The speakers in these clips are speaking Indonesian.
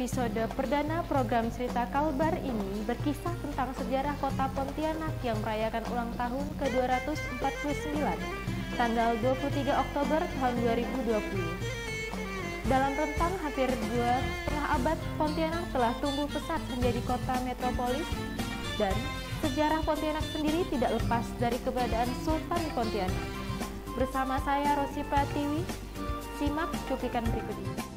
Episode perdana program Cerita Kalbar ini berkisah tentang sejarah kota Pontianak yang merayakan ulang tahun ke-249, tanggal 23 Oktober tahun 2020. Dalam rentang hampir 2,5 abad, Pontianak telah tumbuh pesat menjadi kota metropolis, dan sejarah Pontianak sendiri tidak lepas dari keberadaan Sultan Pontianak. Bersama saya Rosi Pratiwi, simak cuplikan berikut ini.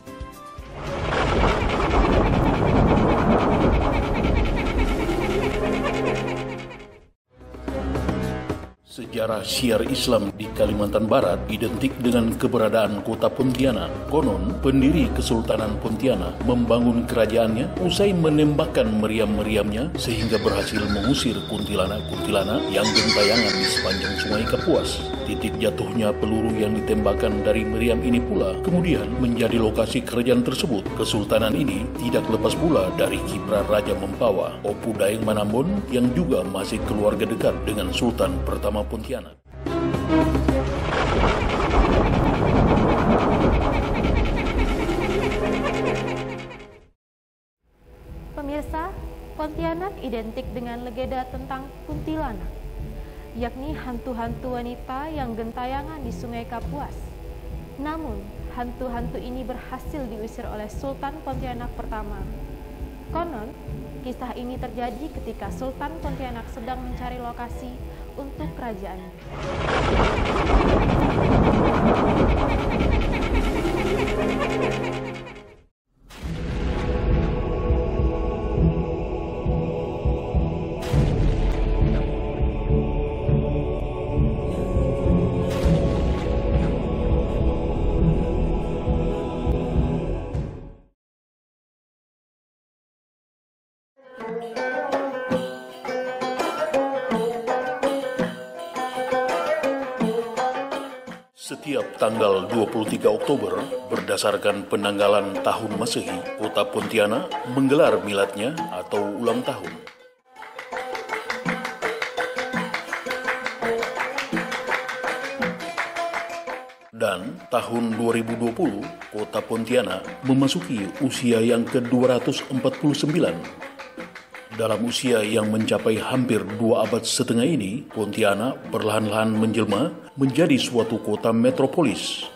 Sejarah syiar Islam di Kalimantan Barat identik dengan keberadaan kota Pontianak. Konon, pendiri Kesultanan Pontianak membangun kerajaannya usai menembakkan meriam-meriamnya sehingga berhasil mengusir kuntilanak-kuntilanak yang gentayangan di sepanjang Sungai Kapuas. Titik jatuhnya peluru yang ditembakkan dari meriam ini pula kemudian menjadi lokasi kerajaan tersebut. Kesultanan ini tidak lepas pula dari kiprah Raja Mempawah, Opu Daeng Manambon, yang juga masih keluarga dekat dengan Sultan pertama Pontianak. Pemirsa, Pontianak identik dengan legenda tentang kuntilanak, yakni hantu-hantu wanita yang gentayangan di Sungai Kapuas. Namun, hantu-hantu ini berhasil diusir oleh Sultan Pontianak pertama. Konon, kisah ini terjadi ketika Sultan Pontianak sedang mencari lokasi untuk kerajaannya. Setiap tanggal 23 Oktober, berdasarkan penanggalan tahun Masehi, kota Pontianak menggelar miladnya atau ulang tahun. Dan tahun 2020, kota Pontianak memasuki usia yang ke-249. Dalam usia yang mencapai hampir 2 abad setengah ini, Pontianak perlahan-lahan menjelma menjadi suatu kota metropolis.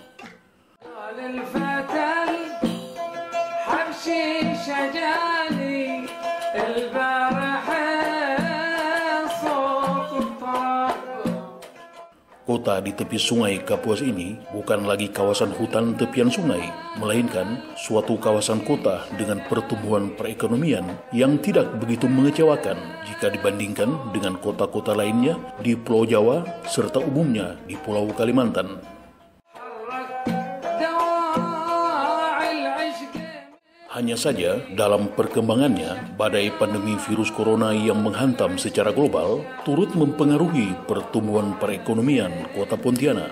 Kota di tepi Sungai Kapuas ini bukan lagi kawasan hutan tepian sungai, melainkan suatu kawasan kota dengan pertumbuhan perekonomian yang tidak begitu mengecewakan jika dibandingkan dengan kota-kota lainnya di Pulau Jawa serta umumnya di Pulau Kalimantan. Hanya saja, dalam perkembangannya, badai pandemi virus corona yang menghantam secara global turut mempengaruhi pertumbuhan perekonomian kota Pontianak.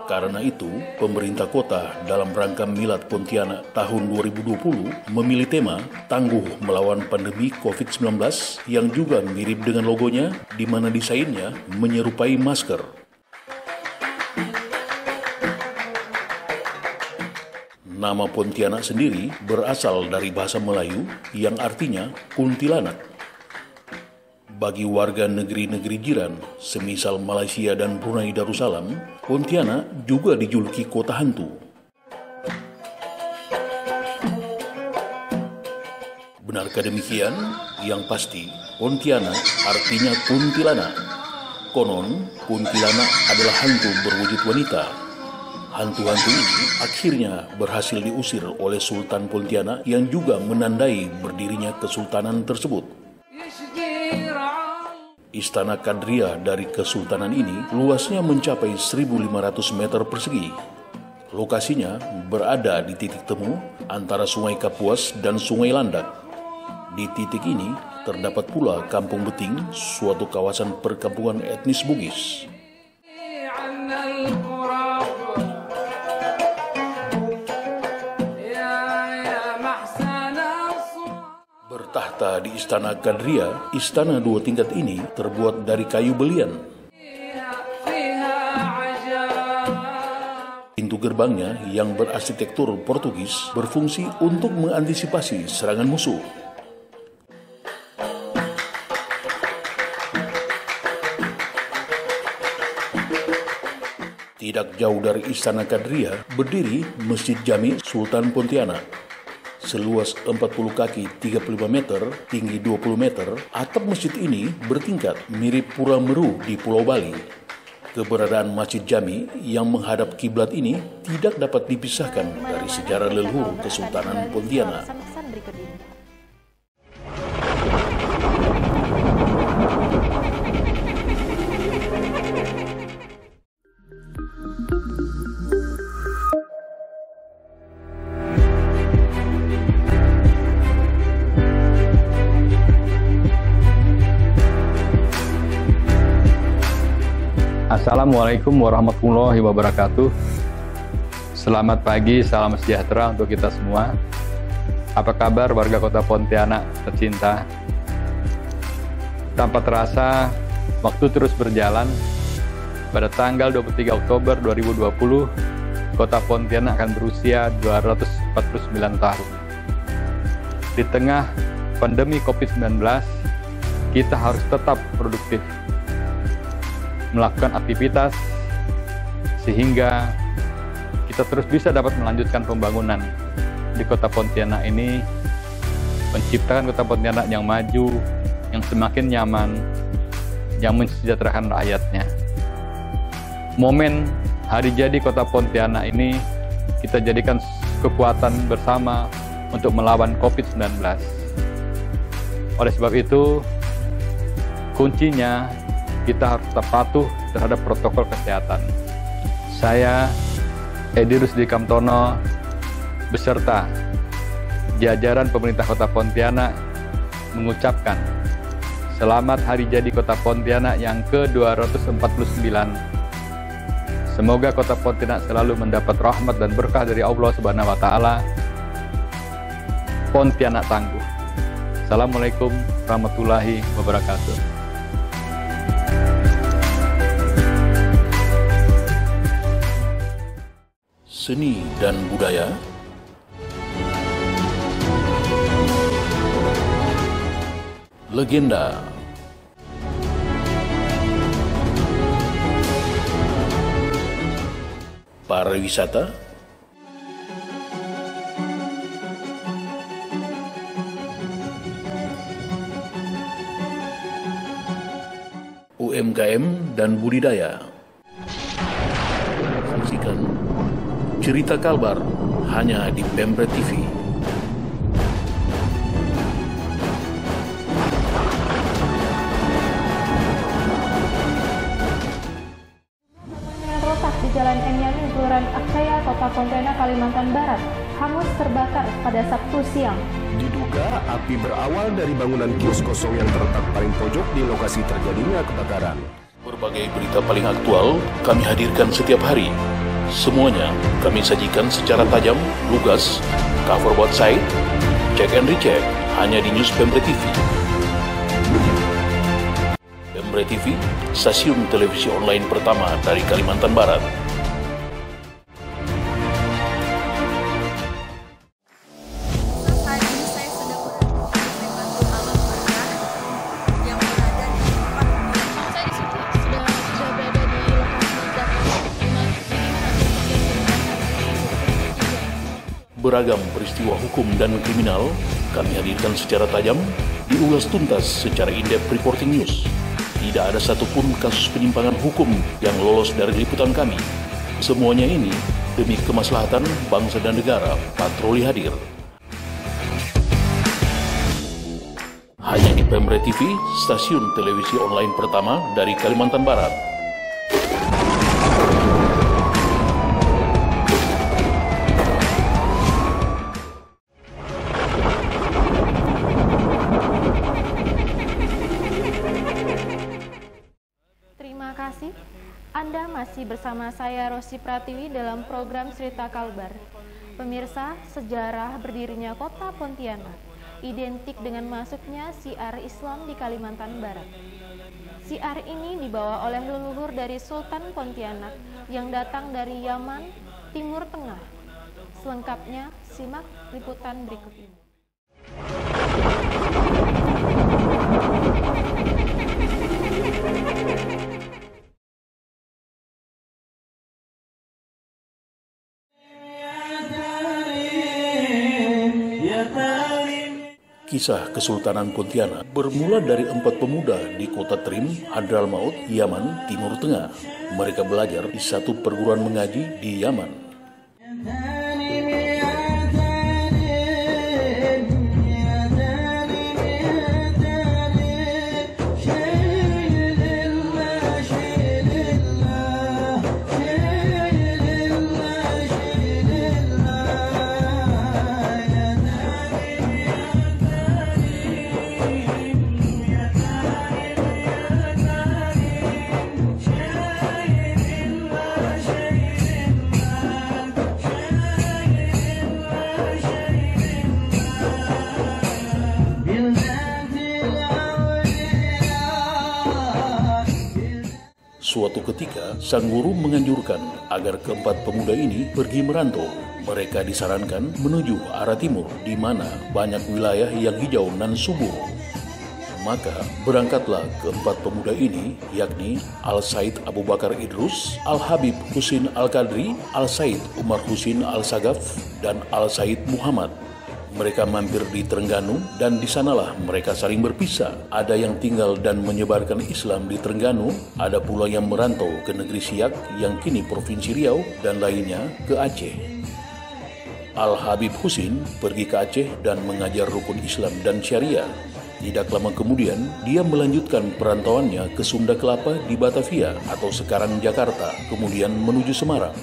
Karena itu, pemerintah kota dalam rangka Milad Pontianak tahun 2020 memilih tema Tangguh Melawan Pandemi COVID-19 yang juga mirip dengan logonya, di mana desainnya menyerupai masker. Nama Pontianak sendiri berasal dari bahasa Melayu yang artinya kuntilanak. Bagi warga negeri-negeri jiran, semisal Malaysia dan Brunei Darussalam, Pontianak juga dijuluki kota hantu. Benarkah demikian? Yang pasti, Pontianak artinya kuntilanak. Konon, kuntilanak adalah hantu berwujud wanita. Hantu-hantu ini akhirnya berhasil diusir oleh Sultan Pontianak yang juga menandai berdirinya kesultanan tersebut. Istana Kadria dari kesultanan ini luasnya mencapai 1.500 meter persegi. Lokasinya berada di titik temu antara Sungai Kapuas dan Sungai Landak. Di titik ini terdapat pula Kampung Beting, suatu kawasan perkampungan etnis Bugis. Bertahta di Istana Kadria, istana 2 tingkat ini terbuat dari kayu belian. Pintu pintu gerbangnya yang berarsitektur Portugis berfungsi untuk mengantisipasi serangan musuh. Tidak jauh dari Istana Kadria berdiri Masjid Jami Sultan Pontianak. Seluas 40 kaki 35 meter, tinggi 20 meter, atap masjid ini bertingkat mirip Pura Meru di Pulau Bali. Keberadaan Masjid Jami yang menghadap kiblat ini tidak dapat dipisahkan dari sejarah leluhur Kesultanan Pontianak. Assalamualaikum warahmatullahi wabarakatuh. Selamat pagi, salam sejahtera untuk kita semua. Apa kabar warga kota Pontianak tercinta? Tanpa terasa, waktu terus berjalan. Pada tanggal 23 Oktober 2020, kota Pontianak akan berusia 249 tahun. Di tengah pandemi COVID-19, kita harus tetap produktif, melakukan aktivitas sehingga kita terus bisa dapat melanjutkan pembangunan di kota Pontianak ini, menciptakan kota Pontianak yang maju, yang semakin nyaman, yang mensejahterakan rakyatnya. Momen hari jadi kota Pontianak ini kita jadikan kekuatan bersama untuk melawan COVID-19. Oleh sebab itu, kuncinya kita harus tetap patuh terhadap protokol kesehatan. Saya, Edi Rusdi Kamtono, beserta jajaran pemerintah Kota Pontianak mengucapkan selamat hari jadi Kota Pontianak yang ke-249. Semoga Kota Pontianak selalu mendapat rahmat dan berkah dari Allah Subhanahu wa Ta'ala. Pontianak tangguh. Assalamualaikum warahmatullahi wabarakatuh. Seni dan budaya, legenda, pariwisata, UMKM dan budidaya. Saksikan Cerita Kalbar hanya di Pembre TV. Yang terletak di Jalan Enyamin, Kelurahan Akcaya, Kota Pontianak, Kalimantan Barat, hangus terbakar pada Sabtu siang. Diduga api berawal dari bangunan kios kosong yang terletak paling pojok di lokasi terjadinya kebakaran. Berbagai berita paling aktual kami hadirkan setiap hari. Semuanya kami sajikan secara tajam, lugas, cover buat site, check and recheck hanya di News Pembre TV. Pembre TV, stasiun televisi online pertama dari Kalimantan Barat. Beragam peristiwa hukum dan kriminal kami hadirkan secara tajam, diulas tuntas secara in-depth reporting news. Tidak ada satupun kasus penyimpangan hukum yang lolos dari liputan kami. Semuanya ini demi kemaslahatan bangsa dan negara. Patroli hadir. Hanya di Pembre TV, stasiun televisi online pertama dari Kalimantan Barat. Terima kasih. Anda masih bersama saya Rosi Pratiwi dalam program Cerita Kalbar. Pemirsa, sejarah berdirinya kota Pontianak identik dengan masuknya syiar Islam di Kalimantan Barat. Syiar ini dibawa oleh leluhur dari Sultan Pontianak yang datang dari Yaman Timur Tengah. Selengkapnya, simak liputan berikut ini. Kisah Kesultanan Pontianak bermula dari 4 pemuda di kota Trim, Hadramaut, Yaman, Timur Tengah. Mereka belajar di satu perguruan mengaji di Yaman. Suatu ketika, sang guru menganjurkan agar keempat pemuda ini pergi merantau. Mereka disarankan menuju arah timur, di mana banyak wilayah yang hijau dan subur. Maka berangkatlah keempat pemuda ini, yakni Al-Said Abu Bakar Idrus, Al-Habib Husin Al-Qadri, Al-Said Umar Husin Al-Sagaf, dan Al-Said Muhammad. Mereka mampir di Terengganu dan di sanalah mereka saling berpisah. Ada yang tinggal dan menyebarkan Islam di Terengganu, ada pula yang merantau ke negeri Siak yang kini Provinsi Riau dan lainnya ke Aceh. Al-Habib Husin pergi ke Aceh dan mengajar rukun Islam dan Syariah. Tidak lama kemudian, dia melanjutkan perantauannya ke Sunda Kelapa di Batavia atau sekarang Jakarta, kemudian menuju Semarang.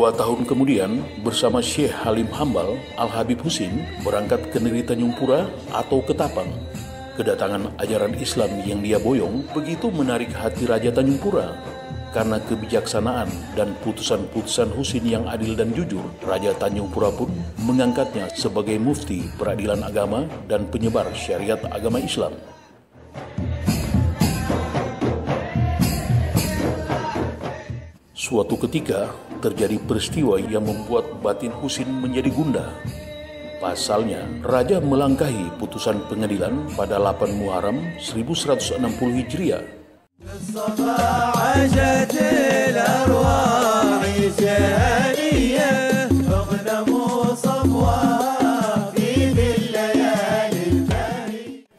Dua tahun kemudian, bersama Syekh Halim Hambal, Al-Habib Husin berangkat ke negeri Tanjung Pura atau Ketapang. Kedatangan ajaran Islam yang dia boyong begitu menarik hati Raja Tanjung Pura. Karena kebijaksanaan dan putusan-putusan Husin yang adil dan jujur, Raja Tanjung Pura pun mengangkatnya sebagai mufti peradilan agama dan penyebar syariat agama Islam. Suatu ketika, terjadi peristiwa yang membuat batin Husin menjadi gundah. Pasalnya, Raja melangkahi putusan pengadilan pada 8 Muharram 1160 Hijriah.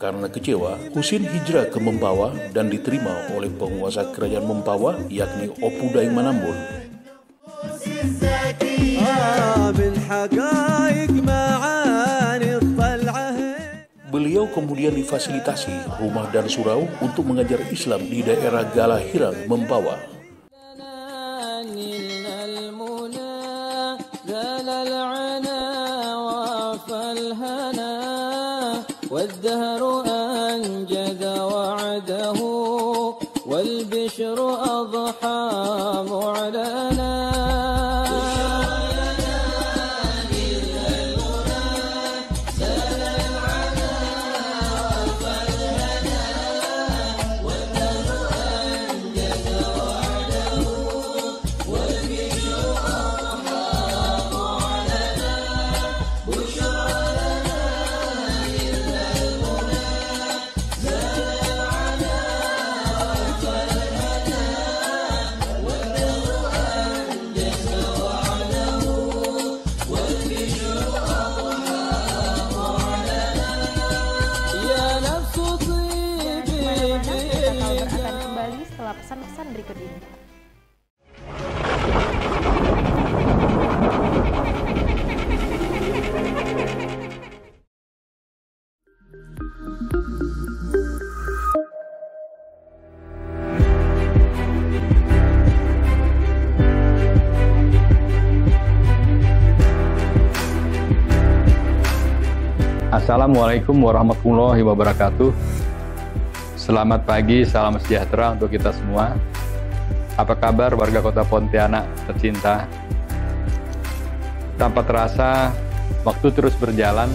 Karena kecewa, Husin hijrah ke Mempawah dan diterima oleh penguasa kerajaan Mempawah, yakni Opu Daeng Manambun. Beliau kemudian difasilitasi rumah dan surau untuk mengajar Islam di daerah Galahirang, Mempawah. والدهر أنجد وعده والبشر أضحى معلنا setelah pesan-pesan berikut ini. Assalamualaikum warahmatullahi wabarakatuh. Selamat pagi, salam sejahtera untuk kita semua. Apa kabar warga Kota Pontianak tercinta? Tanpa terasa, waktu terus berjalan.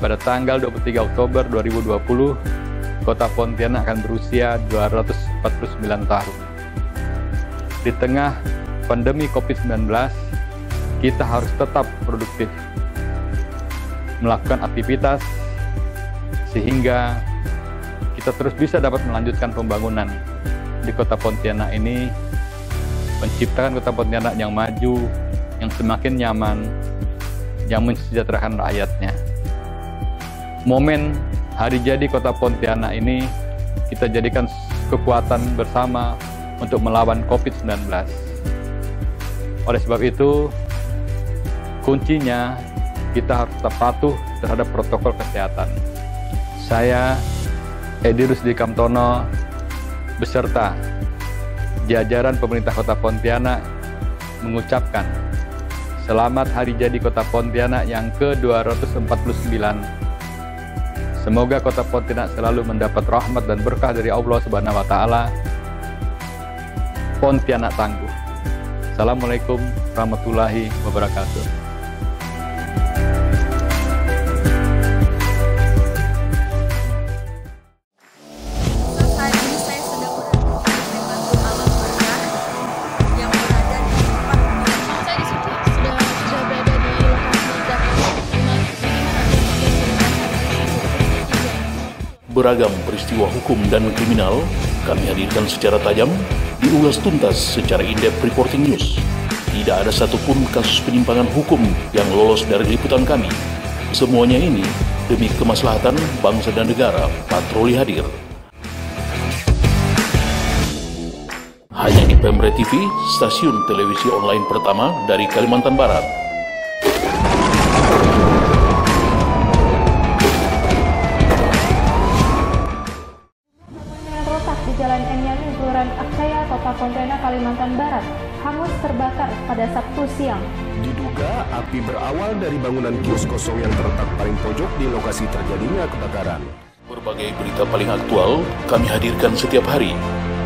Pada tanggal 23 Oktober 2020, Kota Pontianak akan berusia 249 tahun. Di tengah pandemi COVID-19, kita harus tetap produktif, melakukan aktivitas, sehingga kita terus bisa dapat melanjutkan pembangunan di Kota Pontianak ini, menciptakan Kota Pontianak yang maju, yang semakin nyaman, yang mensejahterakan rakyatnya. Momen hari jadi Kota Pontianak ini kita jadikan kekuatan bersama untuk melawan COVID-19. Oleh sebab itu, kuncinya kita harus tetap patuh terhadap protokol kesehatan. Saya, Edi Rusdi Kamtono, beserta jajaran pemerintah Kota Pontianak mengucapkan selamat hari jadi Kota Pontianak yang ke-249. Semoga Kota Pontianak selalu mendapat rahmat dan berkah dari Allah Subhanahu wa Ta'ala. Pontianak tangguh. Assalamualaikum warahmatullahi wabarakatuh. Beragam peristiwa hukum dan kriminal kami hadirkan secara tajam, diulas tuntas secara in-depth reporting news. Tidak ada satupun kasus penyimpangan hukum yang lolos dari liputan kami. Semuanya ini demi kemaslahatan bangsa dan negara. Patroli hadir. Hanya di Pemret TV, stasiun televisi online pertama dari Kalimantan Barat. Jalan Enyami, Kelurahan Akcaya, Kota Pontianak, Kalimantan Barat, hangus terbakar pada Sabtu siang. Diduga api berawal dari bangunan kios kosong yang terletak paling pojok di lokasi terjadinya kebakaran. Berbagai berita paling aktual kami hadirkan setiap hari.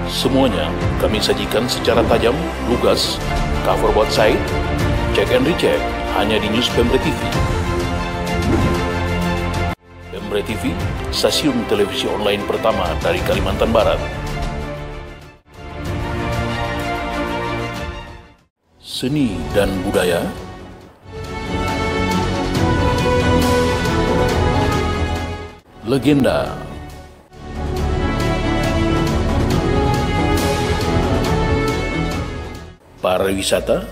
Semuanya kami sajikan secara tajam, lugas, cover both side, check and recheck, hanya di News Pemret TV. Pemret TV, stasiun televisi online pertama dari Kalimantan Barat. Seni dan budaya, legenda, pariwisata,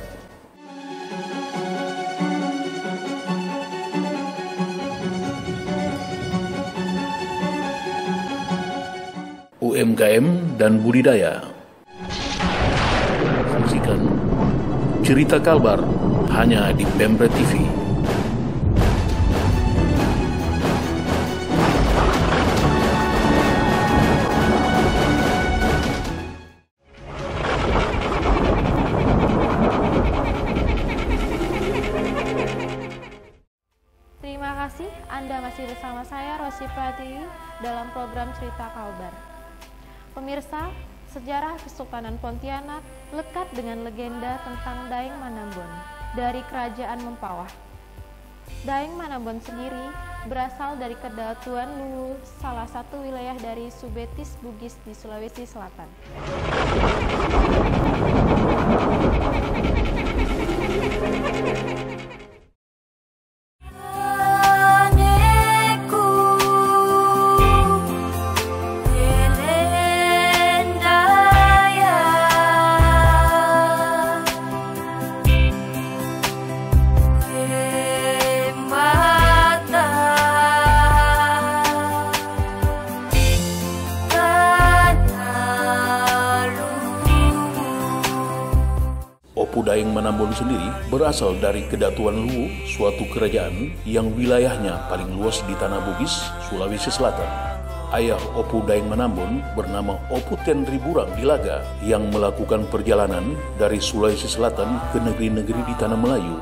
UMKM dan budidaya. Saksikan Cerita Kalbar hanya di Pemret TV. Terima kasih Anda masih bersama saya Rosi Pratiwi dalam program Cerita Kalbar. Pemirsa, sejarah Kesultanan Pontianak lekat dengan legenda tentang Daeng Manambon dari Kerajaan Mempawah. Daeng Manambon sendiri berasal dari Kedatuan Luwu, salah satu wilayah dari Subetis Bugis di Sulawesi Selatan. Opu Daeng Manambon sendiri berasal dari Kedatuan Luwu, suatu kerajaan yang wilayahnya paling luas di Tanah Bugis, Sulawesi Selatan. Ayah Opu Daeng Manambon bernama Opu Tenri Burang Dilaga yang melakukan perjalanan dari Sulawesi Selatan ke negeri-negeri di Tanah Melayu.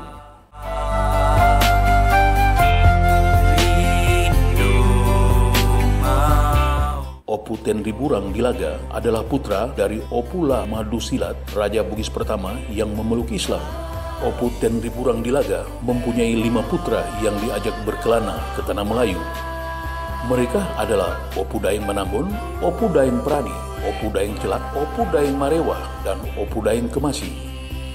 Opu Opu Tenriburang Dilaga adalah putra dari Opu Lamadusilat, Raja Bugis pertama yang memeluk Islam. Opu Tenriburang Dilaga mempunyai 5 putra yang diajak berkelana ke tanah Melayu. Mereka adalah Opu Daeng Manambon, Opu Daeng Prani, Opu Daeng Celak, Opu Daeng Marewah, dan Opu Daeng Kemasi.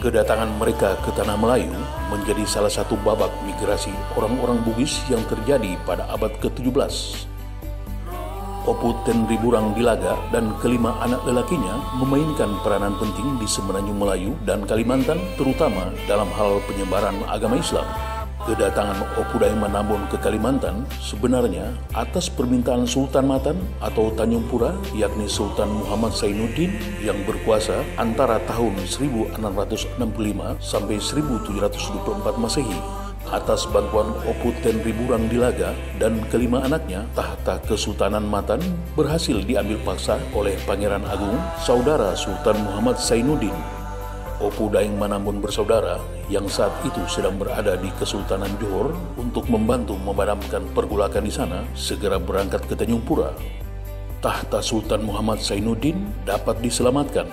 Kedatangan mereka ke tanah Melayu menjadi salah satu babak migrasi orang-orang Bugis yang terjadi pada abad ke-17. Opu Tenriburang Dilaga dan kelima anak lelakinya memainkan peranan penting di Semenanjung Melayu dan Kalimantan, terutama dalam hal penyebaran agama Islam. Kedatangan Opu Daeng Manambon ke Kalimantan sebenarnya atas permintaan Sultan Matan atau Tanjung Pura, yakni Sultan Muhammad Zainuddin yang berkuasa antara tahun 1665 sampai 1724 Masehi. Atas bantuan Opu Tenriburang Dilaga dan kelima anaknya, tahta Kesultanan Matan berhasil diambil paksa oleh Pangeran Agung, saudara Sultan Muhammad Zainuddin. Opu Daeng Manambon bersaudara yang saat itu sedang berada di Kesultanan Johor untuk membantu memadamkan pergolakan di sana, segera berangkat ke Tanjung Pura. Tahta Sultan Muhammad Zainuddin dapat diselamatkan.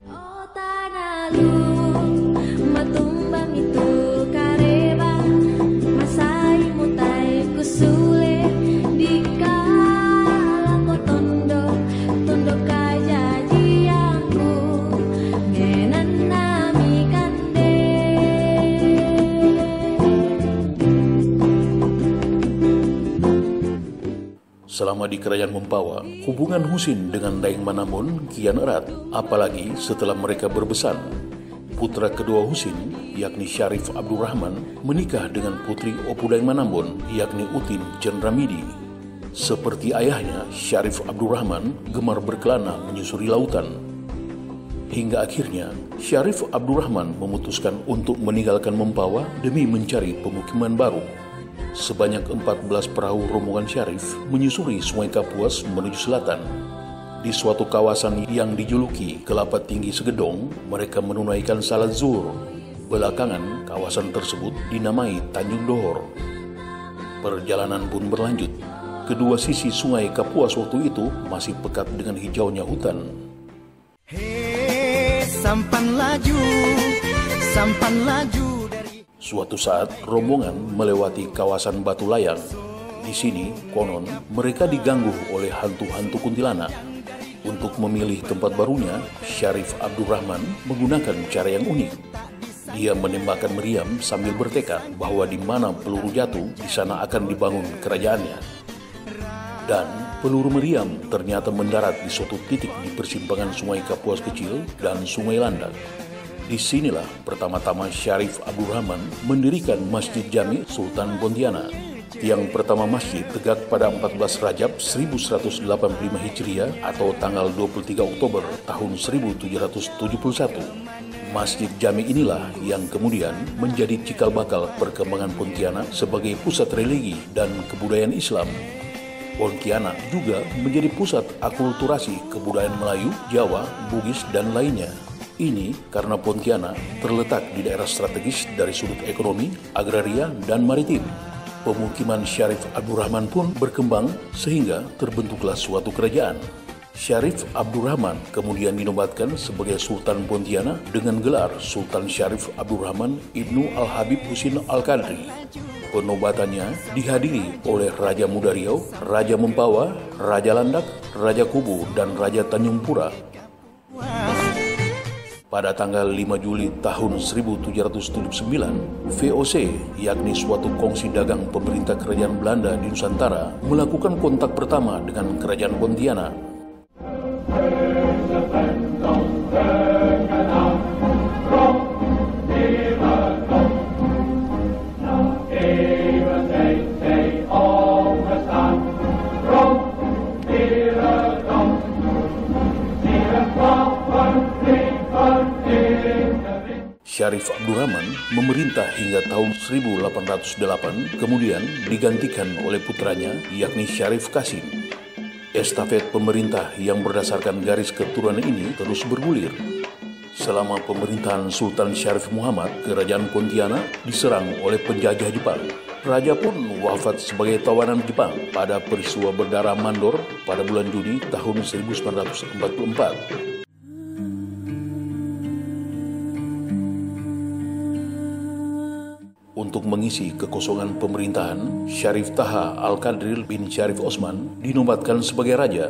Oh, Tanalu, matumbang itu Selama di Kerajaan Mempawah, hubungan Husin dengan Daeng Manambon kian erat, apalagi setelah mereka berbesan. Putra kedua Husin, yakni Syarif Abdurrahman, menikah dengan putri Opu Daeng Manambon, yakni Utin Cendramidi. Seperti ayahnya, Syarif Abdurrahman gemar berkelana menyusuri lautan. Hingga akhirnya, Syarif Abdurrahman memutuskan untuk meninggalkan Mempawah demi mencari pemukiman baru. Sebanyak 14 perahu rombongan Syarif menyusuri Sungai Kapuas menuju selatan. Di suatu kawasan yang dijuluki Kelapa Tinggi Segedong, mereka menunaikan salat zuhur. Belakangan, kawasan tersebut dinamai Tanjung Dohor. Perjalanan pun berlanjut. Kedua sisi Sungai Kapuas waktu itu masih pekat dengan hijaunya hutan. Sampan laju. Suatu saat, rombongan melewati kawasan Batu Layang. Di sini, konon, mereka diganggu oleh hantu-hantu kuntilanak. Untuk memilih tempat barunya, Syarif Abdurrahman menggunakan cara yang unik. Dia menembakkan meriam sambil bertekad bahwa di mana peluru jatuh, di sana akan dibangun kerajaannya. Dan peluru meriam ternyata mendarat di suatu titik di persimpangan Sungai Kapuas Kecil dan Sungai Landak. Disinilah pertama-tama Syarif Abdurrahman mendirikan Masjid Jami Sultan Pontianak. Tiang pertama masjid tegak pada 14 Rajab 1185 Hijriah atau tanggal 23 Oktober tahun 1771. Masjid Jami inilah yang kemudian menjadi cikal bakal perkembangan Pontianak sebagai pusat religi dan kebudayaan Islam. Pontianak juga menjadi pusat akulturasi kebudayaan Melayu, Jawa, Bugis, dan lainnya. Ini karena Pontianak terletak di daerah strategis dari sudut ekonomi, agraria, dan maritim. Pemukiman Syarif Abdurrahman pun berkembang sehingga terbentuklah suatu kerajaan. Syarif Abdurrahman kemudian dinobatkan sebagai Sultan Pontianak dengan gelar Sultan Syarif Abdurrahman Ibnu Al-Habib Husin Al-Qadri. Penobatannya dihadiri oleh Raja Muda Riau, Raja Mempawah, Raja Landak, Raja Kubu, dan Raja Tanjung Pura. Pada tanggal 5 Juli tahun 1779, VOC, yakni suatu kongsi dagang pemerintah Kerajaan Belanda di Nusantara, melakukan kontak pertama dengan Kerajaan Pontianak. Syarif Abdurrahman memerintah hingga tahun 1808, kemudian digantikan oleh putranya, yakni Syarif Kasim. Estafet pemerintah yang berdasarkan garis keturunan ini terus bergulir. Selama pemerintahan Sultan Syarif Muhammad, Kerajaan Pontianak diserang oleh penjajah Jepang. Raja pun wafat sebagai tawanan Jepang pada peristiwa berdarah Mandor pada bulan Juni tahun 1944. Untuk mengisi kekosongan pemerintahan, Syarif Taha Al-Qadril bin Syarif Osman dinobatkan sebagai raja.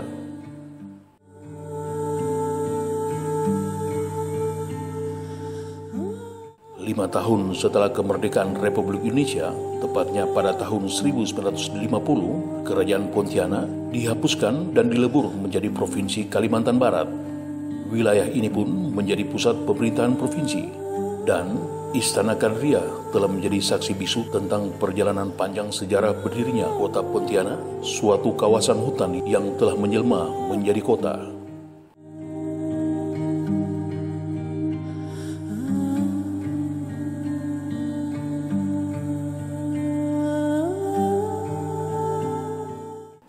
Lima tahun setelah kemerdekaan Republik Indonesia, tepatnya pada tahun 1950, Kerajaan Pontianak dihapuskan dan dilebur menjadi Provinsi Kalimantan Barat. Wilayah ini pun menjadi pusat pemerintahan provinsi, dan Istana Kadria telah menjadi saksi bisu tentang perjalanan panjang sejarah berdirinya kota Pontianak, suatu kawasan hutan yang telah menjelma menjadi kota.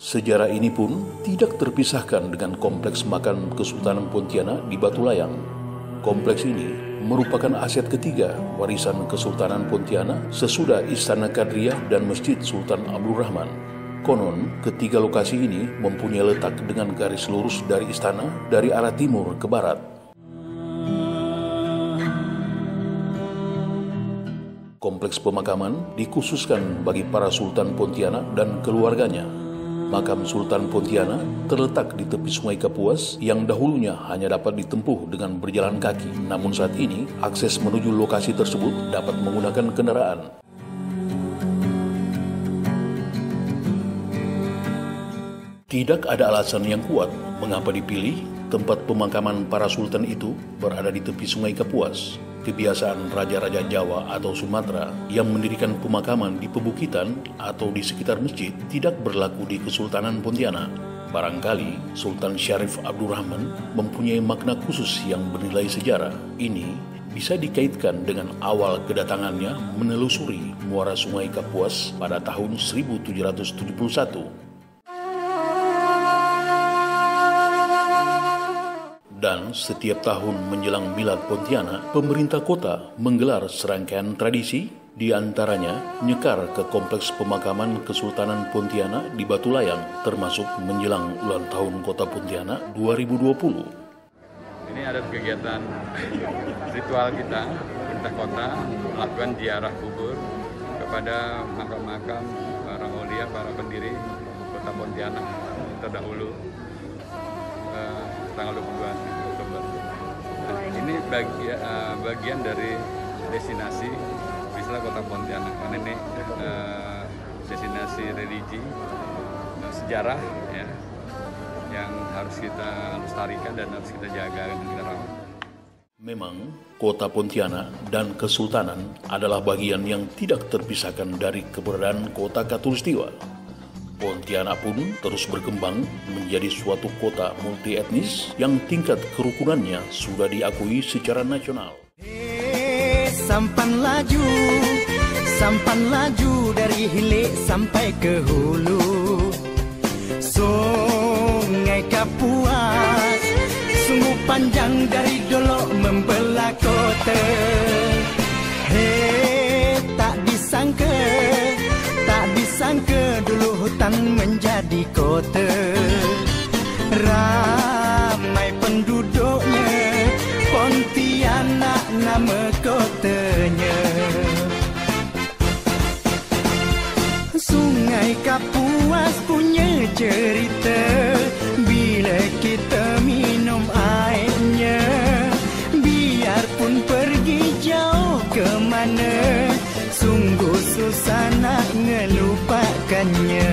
Sejarah ini pun tidak terpisahkan dengan kompleks makam Kesultanan Pontianak di Batu Layang. Kompleks ini merupakan aset ketiga warisan Kesultanan Pontianak sesudah Istana Kadria dan Masjid Sultan Abdul Rahman. Konon, ketiga lokasi ini mempunyai letak dengan garis lurus dari istana dari arah timur ke barat. Kompleks pemakaman dikhususkan bagi para Sultan Pontianak dan keluarganya. Makam Sultan Pontianak terletak di tepi Sungai Kapuas yang dahulunya hanya dapat ditempuh dengan berjalan kaki. Namun saat ini, akses menuju lokasi tersebut dapat menggunakan kendaraan. Tidak ada alasan yang kuat mengapa dipilih tempat pemakaman para sultan itu berada di tepi Sungai Kapuas. Kebiasaan raja-raja Jawa atau Sumatera yang mendirikan pemakaman di pebukitan atau di sekitar masjid tidak berlaku di Kesultanan Pontianak. Barangkali Sultan Syarif Abdul Rahman mempunyai makna khusus yang bernilai sejarah. Ini bisa dikaitkan dengan awal kedatangannya menelusuri muara Sungai Kapuas pada tahun 1771. Dan setiap tahun menjelang Milad Pontianak, pemerintah kota menggelar serangkaian tradisi, di antaranya nyekar ke kompleks pemakaman Kesultanan Pontianak di Batu Layang, termasuk menjelang ulang tahun Kota Pontianak 2020. Ini ada kegiatan ritual kita, pemerintah kota melakukan ziarah kubur kepada makam-makam para aulia, para pendiri Kota Pontianak terdahulu. Tanggal 22 Oktober. Nah, ini bagian dari destinasi wisata Kota Pontianak. Karena ini destinasi religi, sejarah ya, yang harus kita lestarikan dan harus kita jaga dan kita rawat. Memang Kota Pontianak dan Kesultanan adalah bagian yang tidak terpisahkan dari keberadaan Kota Katulistiwa. Pontianak pun terus berkembang menjadi suatu kota multi-etnis yang tingkat kerukunannya sudah diakui secara nasional. Sampan laju dari hilir sampai ke hulu. Sungai Kapuas sungguh panjang dari Dolok membelah kota. Tak disangka dulu hutan menjadi kota. Ramai penduduknya, Pontianak nama kotanya. Sungai Kapuas punya cerita, bila kita minum airnya, biarpun pergi jauh ke mana, sungguh susah nak ngelupakannya.